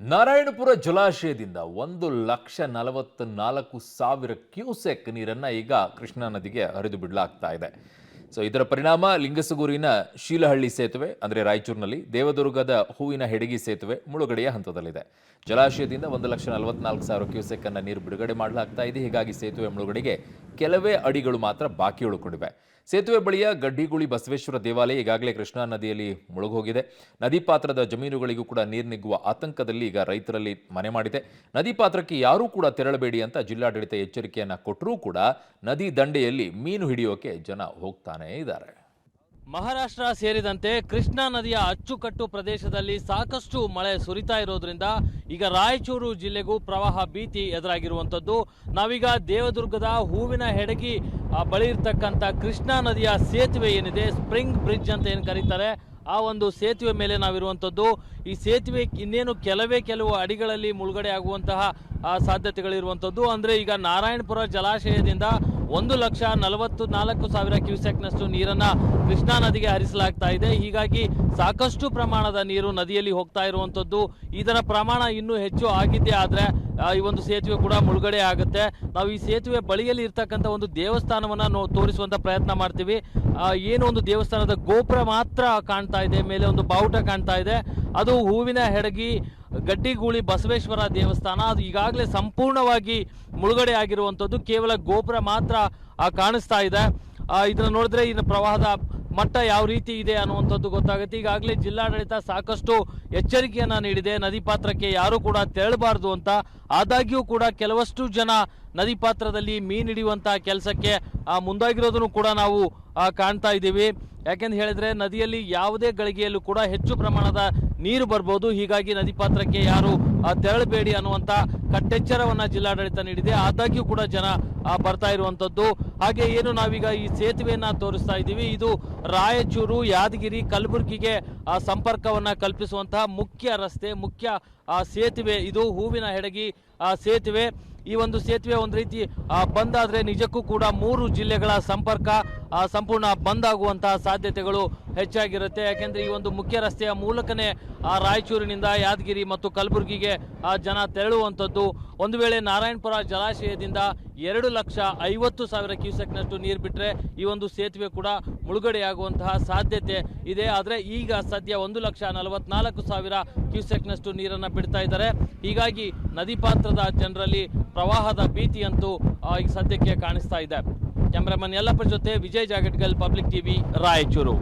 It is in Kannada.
ನಾರಾಯಣಪುರ ಜಲಾಶಯದಿಂದ 1,44,000 ಕ್ಯೂಸೆಕ್ ನೀರನ್ನು ಈಗ ಕೃಷ್ಣಾ ನದಿಗೆ ಹರಿದು ಬಿಡಲಾಗ್ತಾ ಇದೆ. ಇದರ ಪರಿಣಾಮ ಲಿಂಗಸಗೂರಿನ ಶೀಲಹಳ್ಳಿ ಸೇತುವೆ ಅಂದರೆ ರಾಯಚೂರಿನಲ್ಲಿ, ದೇವದುರ್ಗದ ಹೂವಿನ ಹೆಡಗಿ ಸೇತುವೆ ಮುಳುಗಡೆಯ ಹಂತದಲ್ಲಿದೆ. ಜಲಾಶಯದಿಂದ 1,44,000 ಕ್ಯೂಸೆಕ್ ಅನ್ನು ನೀರು ಬಿಡುಗಡೆ ಮಾಡಲಾಗ್ತಾ ಇದೆ. ಹೀಗಾಗಿ ಸೇತುವೆ ಮುಳುಗಡೆಗೆ ಕೆಲವೇ ಅಡಿಗಳು ಮಾತ್ರ ಬಾಕಿ ಉಳಿಕೊಂಡಿವೆ. ಸೇತುವೆ ಬಳಿಯ ಗಡ್ಡಿಗುಳಿ ಬಸವೇಶ್ವರ ದೇವಾಲಯ ಈಗಾಗಲೇ ಕೃಷ್ಣಾ ನದಿಯಲ್ಲಿ ಮುಳುಗೋಗಿದೆ. ನದಿ ಪಾತ್ರದ ಜಮೀನುಗಳಿಗೂ ಕೂಡ ನೀರು ನುಗ್ಗುವ ಆತಂಕದಲ್ಲಿ ಈಗ ರೈತರಲ್ಲಿ ಮನೆ ಮಾಡಿದೆ. ನದಿ ಪಾತ್ರಕ್ಕೆ ಯಾರೂ ಕೂಡ ತೆರಳಬೇಡಿ ಅಂತ ಜಿಲ್ಲಾಡಳಿತ ಎಚ್ಚರಿಕೆಯನ್ನ ಕೊಟ್ಟರೂ ಕೂಡ ನದಿ ದಂಡೆಯಲ್ಲಿ ಮೀನು ಹಿಡಿಯೋಕೆ ಜನ ಹೋಗ್ತಾನೇ ಇದ್ದಾರೆ. ಮಹಾರಾಷ್ಟ್ರ ಸೇರಿದಂತೆ ಕೃಷ್ಣಾ ನದಿಯ ಅಚ್ಚುಕಟ್ಟು ಪ್ರದೇಶದಲ್ಲಿ ಸಾಕಷ್ಟು ಮಳೆ ಸುರಿತಾ ಇರೋದ್ರಿಂದ ಈಗ ರಾಯಚೂರು ಜಿಲ್ಲೆಗೂ ಪ್ರವಾಹ ಭೀತಿ ಎದುರಾಗಿರುವಂಥದ್ದು. ನಾವೀಗ ದೇವದುರ್ಗದ ಹೂವಿನ ಹೆಡಗಿ ಬಳಿ ಇರ್ತಕ್ಕಂಥ ಕೃಷ್ಣಾ ನದಿಯ ಸೇತುವೆ ಏನಿದೆ, ಸ್ಪ್ರಿಂಗ್ ಬ್ರಿಡ್ಜ್ ಅಂತ ಏನು ಕರೀತಾರೆ, ಆ ಒಂದು ಸೇತುವೆ ಮೇಲೆ ನಾವಿರುವಂಥದ್ದು. ಈ ಸೇತುವೆ ಇನ್ನೇನು ಕೆಲವು ಅಡಿಗಳಲ್ಲಿ ಮುಳುಗಡೆ ಆಗುವಂತಹ ಸಾಧ್ಯತೆಗಳಿರುವಂಥದ್ದು. ಅಂದರೆ ಈಗ ನಾರಾಯಣಪುರ ಜಲಾಶಯದಿಂದ 1,44,000 ಕ್ಯೂಸೆಕ್ನಷ್ಟು ನೀರನ್ನು ಕೃಷ್ಣಾ ನದಿಗೆ ಹರಿಸಲಾಗ್ತಾ ಇದೆ. ಹೀಗಾಗಿ ಸಾಕಷ್ಟು ಪ್ರಮಾಣದ ನೀರು ನದಿಯಲ್ಲಿ ಹೋಗ್ತಾ ಇರುವಂಥದ್ದು. ಇದರ ಪ್ರಮಾಣ ಇನ್ನೂ ಹೆಚ್ಚು ಆಗಿದ್ದೇ ಆದರೆ ಈ ಒಂದು ಸೇತುವೆ ಕೂಡ ಮುಳುಗಡೆ ಆಗುತ್ತೆ. ನಾವು ಈ ಸೇತುವೆ ಬಳಿಯಲ್ಲಿ ಇರ್ತಕ್ಕಂಥ ಒಂದು ದೇವಸ್ಥಾನವನ್ನು ತೋರಿಸುವಂಥ ಪ್ರಯತ್ನ ಮಾಡ್ತೀವಿ. ಏನು ಒಂದು ದೇವಸ್ಥಾನದ ಗೋಪುರ ಮಾತ್ರ ಕಾಣ್ತಾ ಇದೆ, ಮೇಲೆ ಒಂದು ಬಾವುಟ ಕಾಣ್ತಾ ಇದೆ, ಅದು ಹೂವಿನ ಹೆಡಗಿ ಗಡ್ಡಿಗೂಳಿ ಬಸವೇಶ್ವರ ದೇವಸ್ಥಾನ. ಅದು ಈಗಾಗಲೇ ಸಂಪೂರ್ಣವಾಗಿ ಮುಳುಗಡೆ ಆಗಿರುವಂಥದ್ದು. ಕೇವಲ ಗೋಪುರ ಮಾತ್ರ ಕಾಣಿಸ್ತಾ ಇದೆ. ಇದನ್ನು ನೋಡಿದ್ರೆ ಇನ್ನು ಪ್ರವಾಹದ ಮಟ್ಟ ಯಾವ ರೀತಿ ಇದೆ ಅನ್ನುವಂಥದ್ದು ಗೊತ್ತಾಗುತ್ತೆ. ಈಗಾಗಲೇ ಜಿಲ್ಲಾಡಳಿತ ಸಾಕಷ್ಟು ಎಚ್ಚರಿಕೆಯನ್ನು ನೀಡಿದೆ, ನದಿ ಪಾತ್ರಕ್ಕೆ ಯಾರೂ ಕೂಡ ತೆರಳಬಾರ್ದು ಅಂತ. ಆದಾಗ್ಯೂ ಕೂಡ ಕೆಲವಷ್ಟು ಜನ ನದಿ ಪಾತ್ರದಲ್ಲಿ ಮೀನು ಹಿಡಿಯುವಂಥ ಕೆಲಸಕ್ಕೆ ಮುಂದಾಗಿರೋದನ್ನು ಕೂಡ ನಾವು ಕಾಣ್ತಾ ಇದ್ದೀವಿ. ಯಾಕೆಂತ ಹೇಳಿದ್ರೆ ನದಿಯಲ್ಲಿ ಯಾವುದೇ ಗಳಿಗೆಯಲ್ಲೂ ಕೂಡ ಹೆಚ್ಚು ಪ್ರಮಾಣದ ನೀರು ಬರ್ಬೋದು. ಹೀಗಾಗಿ ನದಿ ಪಾತ್ರಕ್ಕೆ ಯಾರು ತೆರಳಬೇಡಿ ಅನ್ನುವಂಥ ಕಟ್ಟೆಚ್ಚರವನ್ನು ಜಿಲ್ಲಾಡಳಿತ ನೀಡಿದೆ. ಆದಾಗ್ಯೂ ಕೂಡ ಜನ ಬರ್ತಾ ಇರುವಂಥದ್ದು. ಹಾಗೆ ಏನು ನಾವೀಗ ಈ ಸೇತುವೆಯನ್ನು ತೋರಿಸ್ತಾ ಇದ್ದೀವಿ, ಇದು ರಾಯಚೂರು, ಯಾದಗಿರಿ, ಕಲಬುರಗಿಗೆ ಸಂಪರ್ಕವನ್ನು ಕಲ್ಪಿಸುವಂತಹ ಮುಖ್ಯ ರಸ್ತೆ, ಮುಖ್ಯ ಸೇತುವೆ ಇದು ಹೂವಿನ ಹೆಡಗಿ ಸೇತುವೆ. ಈ ಒಂದು ಸೇತುವೆ ಒಂದು ರೀತಿ ಬಂದ್ ಆದರೆ ನಿಜಕ್ಕೂ ಕೂಡ 3 ಜಿಲ್ಲೆಗಳ ಸಂಪರ್ಕ ಸಂಪೂರ್ಣ ಬಂದ್ ಆಗುವಂತಹ ಸಾಧ್ಯತೆಗಳು ಹೆಚ್ಚಾಗಿರುತ್ತೆ. ಯಾಕೆಂದ್ರೆ ಈ ಒಂದು ಮುಖ್ಯ ರಸ್ತೆಯ ಮೂಲಕನೇ ರಾಯಚೂರಿನಿಂದ ಯಾದಗಿರಿ ಮತ್ತು ಕಲಬುರಗಿಗೆ ಜನ ತೆರಳುವಂಥದ್ದು. ಒಂದು ವೇಳೆ ನಾರಾಯಣಪುರ ಜಲಾಶಯದಿಂದ 2,50,000 ಕ್ಯೂಸೆಕ್ನಷ್ಟು ನೀರು ಬಿಟ್ಟರೆ ಈ ಒಂದು ಸೇತುವೆ ಕೂಡ ಮುಳುಗಡೆಯಾಗುವಂತಹ ಸಾಧ್ಯತೆ ಇದೆ. ಆದರೆ ಈಗ ಸದ್ಯ 1,44,000 ಕ್ಯೂಸೆಕ್ನಷ್ಟು ನೀರನ್ನು ಬಿಡ್ತಾ ಇದ್ದಾರೆ. ಹೀಗಾಗಿ ನದಿ ಪಾತ್ರದ ಜನರಲ್ಲಿ ಪ್ರವಾಹದ ಭೀತಿಯಂತೂ ಈಗ ಸದ್ಯಕ್ಕೆ ಕಾಣಿಸ್ತಾ ಇದೆ. ಕ್ಯಾಮರಾಮನ್ ಯಲ್ಲಪ್ಪರ ಜೊತೆ ವಿಜಯ್ ಜಾಗಟ್ಕಲ್, ಪಬ್ಲಿಕ್ ಟಿವಿ, ರಾಯಚೂರು.